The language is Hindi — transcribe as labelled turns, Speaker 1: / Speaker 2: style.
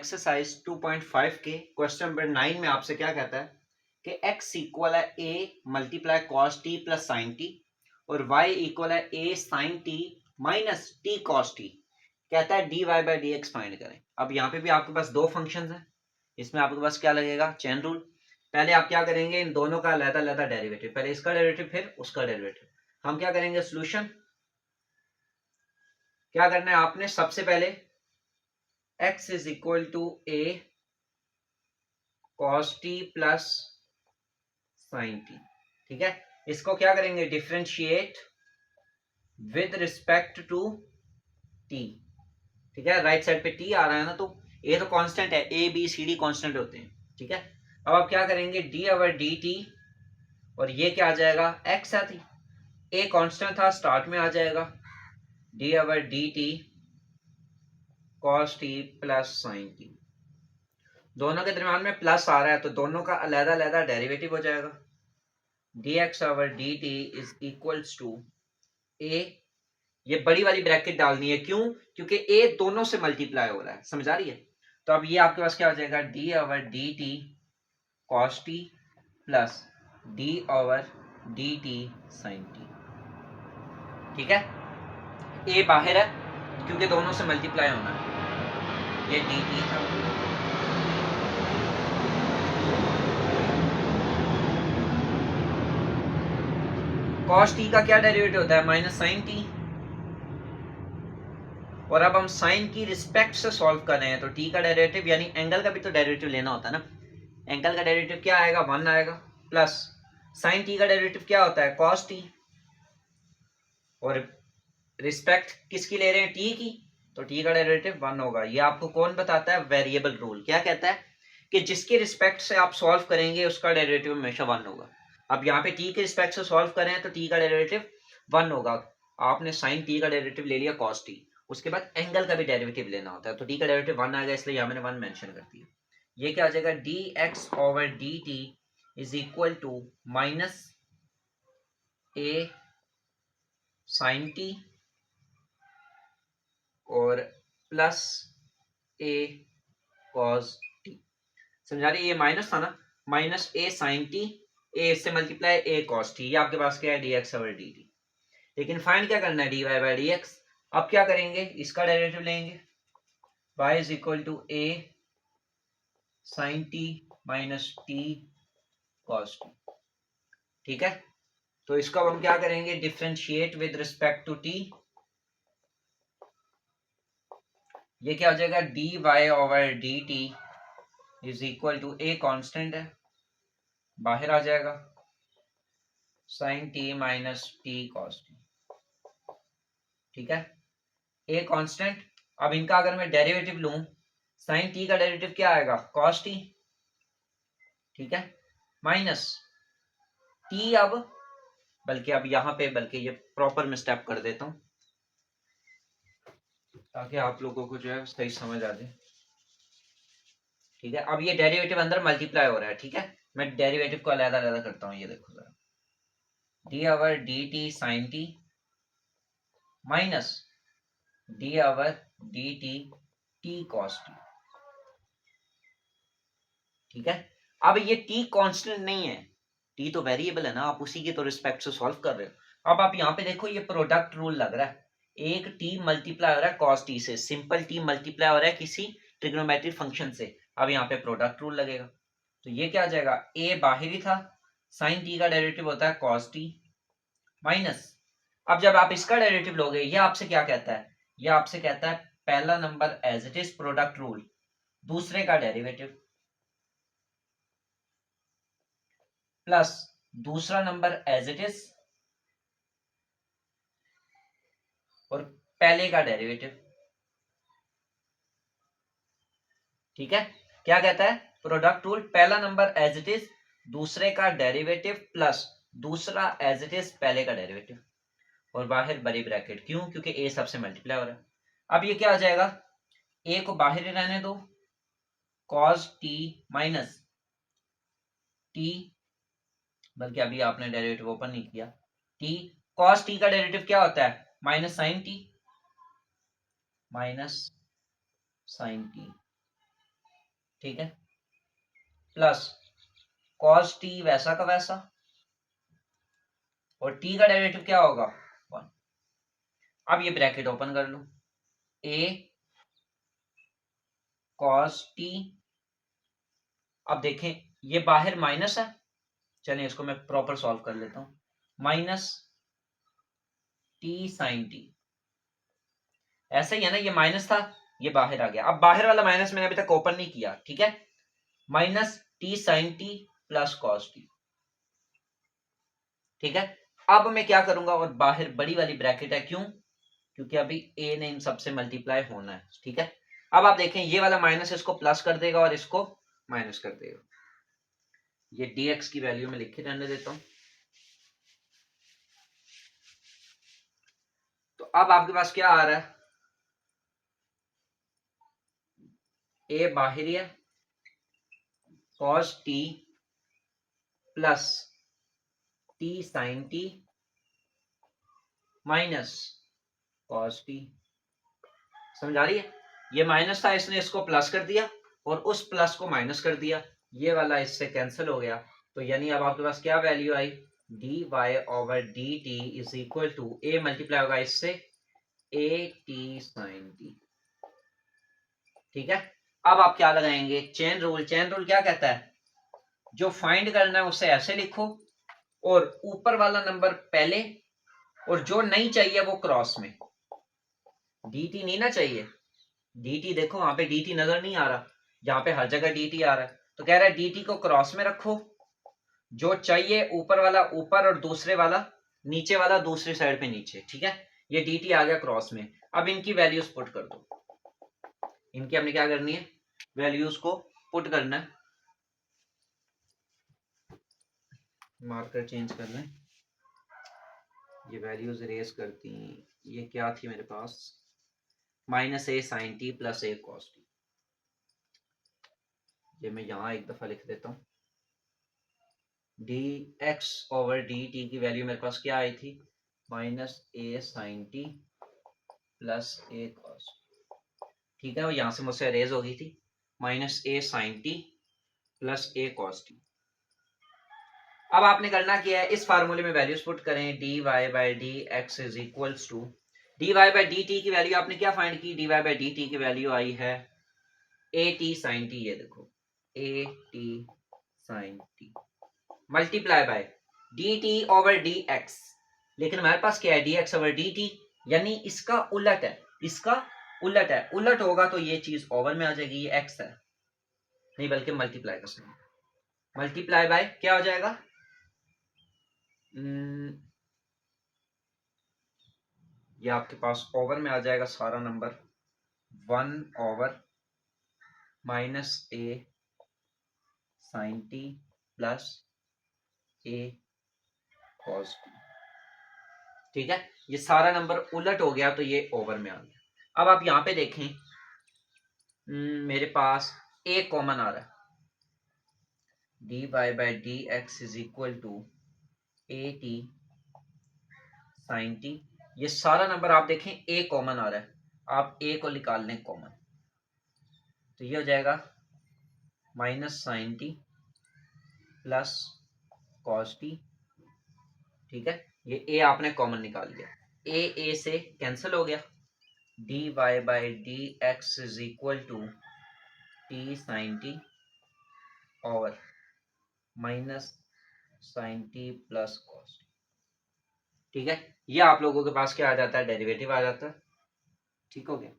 Speaker 1: एक्सरसाइज 2.5 के क्वेश्चन नंबर 9 में आपसे क्या कहता है कि x इक्वल है a multiply cos T plus sine T और y इक्वल है a sine T minus T cos T. कहता है dy by D X find करें। अब यहाँ पे भी आपके पास दो फंक्शंस हैं, इसमें आपके पास क्या लगेगा, चेन रूल। पहले आप क्या करेंगे, इन दोनों का अलग-अलग डेरिवेटिव, पहले इसका डेरिवेटिव फिर उसका डेरिवेटिव। हम क्या करेंगे, सोल्यूशन क्या करना है आपने, सबसे पहले x is equal to a cos T plus sine T. ठीक है, इसको क्या करेंगे, differentiate with respect to t। ठीक है, राइट साइड पे t आ रहा है ना, तो a तो कांस्टेंट है, a b c d constant होते हैं। ठीक है, अब आप क्या करेंगे, d ओवर dt और ये क्या आ जाएगा, x आती, a कांस्टेंट था स्टार्ट में, आ जाएगा d over dt cos t plus sign t। दोनों के दरम्यान में प्लस आ रहा है तो दोनों का अलग-अलग डेरिवेटिव हो जाएगा। dx over dt is equals to a, ये बड़ी वाली ब्रैकेट डालनी है, क्यों, क्योंकि a दोनों से मल्टीप्लाई हो रहा है, समझ आ रही है। तो अब ये आपके पास क्या हो जाएगा, d over dt cos t plus d over dt sin t। ठीक है, a बाहर है क्योंकि दोनों से मल्टीप्लाई होना है, ये dt था। cos t का क्या डेरिवेटिव होता है, माइनस साइन t। और अब हम साइन की रिस्पेक्ट से सॉल्व कर रहे हैं, तो t का डेरिवेटिव यानी एंगल का भी तो डेरिवेटिव लेना होता है ना। एंगल का डेरिवेटिव क्या आएगा, 1 आएगा, प्लस साइन t का डेरिवेटिव क्या होता है, cos t। और रिस्पेक्ट किसकी ले रहे हैं, t की, तो t का डेरिवेटिव 1 होगा। ये आपको कौन बताता है, वेरिएबल रूल। क्या कहता है कि जिसके रिस्पेक्ट से आप सॉल्व करेंगे उसका डेरिवेटिव हमेशा 1 होगा। अब यहाँ पे t के रिस्पेक्ट से सॉल्व करें तो t का डेरिवेटिव 1 होगा। आपने साइन t का डेरिवेटिव ले लिया cos t, उसके बाद एंगल का भी डेरिवेटिव लेना होता है, तो t का डेरिवेटिव 1 आएगा, इसलिए यहाँ मैंने 1 मेंशन कर दिया। ये क्या आ जाएगा, dx over dt is equal to minus a sine t और प्लस a cos t। समझा रही, ये माइनस था ना, minus a sine t, a से मल्टीप्लाई a cos t, ये आपके पास क्या है, dx ओवर dt। लेकिन फाइंड क्या करना है, dy बाई dx। अब क्या करेंगे, इसका डेरिवेटिव लेंगे, y is equal to a sine t minus t cos t। ठीक है, तो इसको हम क्या करेंगे, differentiate with respect to t। ये क्या हो जाएगा, dy over dt is equal to a constant है, बाहर आ जाएगा, sine t minus t cos t। ठीक है, a कांस्टेंट। अब इनका अगर मैं डेरिवेटिव लूं, साइन t का डेरिवेटिव क्या आएगा, cos t। ठीक है, माइनस t, अब बल्कि अब यहां पे बल्कि ये प्रॉपर में स्टेप कर देता हूं ताकि आप लोगों को जो है सही समझ आ जाए। ठीक है, अब ये डेरिवेटिव अंदर मल्टीप्लाई हो रहा है। ठीक है, मैं डेरिवेटिव को अलग-अलग करता हूं, ये देखो जरा, d over dt sin t minus d over dt t cos t। ठीक है, अब ये t कांस्टेंट नहीं है, t तो वेरिएबल है ना, आप उसी की तो रिस्पेक्ट से सॉल्व कर रहे हो। अब आप यहाँ पे देखो, ये प्रोडक्ट रूल लग रहा है, एक t मल्टीप्लाई हो रहा है cos t से, सिंपल t मल्टीप्लाई हो रहा है किसी ट्रिग्नोमेट्रिक फंक्शन से। अब यहाँ पे प्रोडक्ट रूल लगेगा, तो ये क्या आ जाएगा, a बाहरी था, साइन t का डेरिवेटिव होता है cos t माइनस, अब जब आप इसका डेरिवेटिव लोगे, ये आपसे क्या कहता है, ये आपसे कहता है पहला number as it is product rule, दूसरे का डेरिवेटिव प्लस दूसरा नंबर एज इट इज और पहले का डेरिवेटिव। ठीक है, क्या कहता है, प्रोडक्ट रूल, पहला नंबर एज इट इज, दूसरे का डेरिवेटिव प्लस दूसरा एज इट इज पहले का डेरिवेटिव, और बाहर बड़ी ब्रैकेट, क्यों, क्योंकि a सबसे मल्टीप्लाई हो रहा है। अब ये क्या आ जाएगा, a को बाहर ही रहने दो, cos t माइनस t, बल्कि अभी आपने डेरिवेटिव ओपन नहीं किया, t cos t का डेरिवेटिव क्या होता है, minus sine t, minus sine t। ठीक है, प्लस कॉस टी वैसा का वैसा, और टी का डेरिवेटिव क्या होगा 1। अब ये ब्रैकेट ओपन कर लो, ए कॉस टी, अब देखें ये बाहर माइनस है, चलिए इसको मैं प्रॉपर सॉल्व कर लेता हूं, माइनस टी साइन टी, ऐसा ही है ना, ये माइनस था ये बाहर आ गया, अब बाहर वाला माइनस मैंने अभी तक ओपन नहीं किया, ठीक है, minus T sine T plus cos T, ठीक है। अब मैं क्या करूंगा, और बाहर बड़ी वाली ब्रैकेट है, क्यों, क्योंकि अभी ए ने इन सबसे मल्टीप्लाई होना है, ठीक है। अब आप देखें ये वाला माइनस इसको प्लस कर देगा और इसको माइनस कर देगा, ये dx की वैल्यू में लिख के रहने देता हूं। तो अब आपके पास क्या आ रहा है, ए बाहरी है, cos t plus T sine T minus cos t, समझ आ रही है, ये माइनस था इसने इसको प्लस कर दिया और उस प्लस को माइनस कर दिया, ये वाला इससे कैंसिल हो गया, तो यानी अब आपके पास क्या वैल्यू आई, D Y over D T is equal to A multiply होगा इससे ए टी साइन टी, ठीक है। अब आप क्या लगाएंगे, चेन रूल, चेन रूल क्या कहता है, जो फाइंड करना है उसे ऐसे लिखो और ऊपर वाला नंबर पहले और जो नहीं चाहिए वो क्रॉस में, dt नहीं ना चाहिए, dt देखो वहां पे dt नजर नहीं आ रहा, जहां पे हर जगह dt आ रहा है, तो कह रहा है dt को क्रॉस में रखो, जो चाहिए ऊपर वाला ऊपर और दूसरे वाला नीचे वाला दूसरी साइड पे नीचे, ठीक है, ये dt आ गया क्रॉस में। अब इनकी वैल्यूज पुट कर दो, इनकी हमने क्या करनी है, वैल्यूज को पुट करना है, मार्कर चेंज कर लें, ये वैल्यूज इरेज करती, ये क्या थी मेरे पास, minus A sine T plus A cos T, ये मैं यहां एक दफा लिख देता हूं, D x over D T की वैल्यू मेरे पास क्या आई थी, minus A sine T plus A cos, ठीक है, वो यहां से मुझसे अरेज हो गई थी, minus A sine T plus A cos T. अब आपने करना क्या है, इस फार्मूले में वैल्यूज पुट करें, D Y by D X is equals to, D Y by D T की वैल्यू आपने क्या फाइंड की, D Y by D T की वैल्यू आई है ए टी साइन टी, ये देखो A T sine T multiply by D T over D X, लेकिन हमारे पास क्या है, D x over D T, यानी इसका उलट है, इसका उलट है, उलट होगा तो ये चीज ओवर में आ जाएगी, ये एक्स है नहीं बल्कि मल्टीप्लाई का साइन, मल्टीप्लाई बाय क्या हो जाएगा, ये आपके पास ओवर में आ जाएगा सारा number, 1 over minus A sine T plus A cos T, ठीक है, ये सारा नंबर उलट हो गया तो ये ओवर में आ गया। अब आप यहां पे देखें, मेरे पास ए कॉमन आ रहा है, D Y by D X is equal to A T sine T, ये सारा नंबर आप देखें ए कॉमन आ रहा है, आप ए को निकाल लें कॉमन, तो ये हो जाएगा minus sine T plus cos T, ठीक है, ये ए आपने कॉमन निकाल लिया, ए से कैंसिल हो गया, D Y by D X is equal to T sine T और minus sine T plus cos, ठीक है, ये आप लोगों के पास क्या आ जाता है, डेरिवेटिव आ जाता है, ठीक हो गया।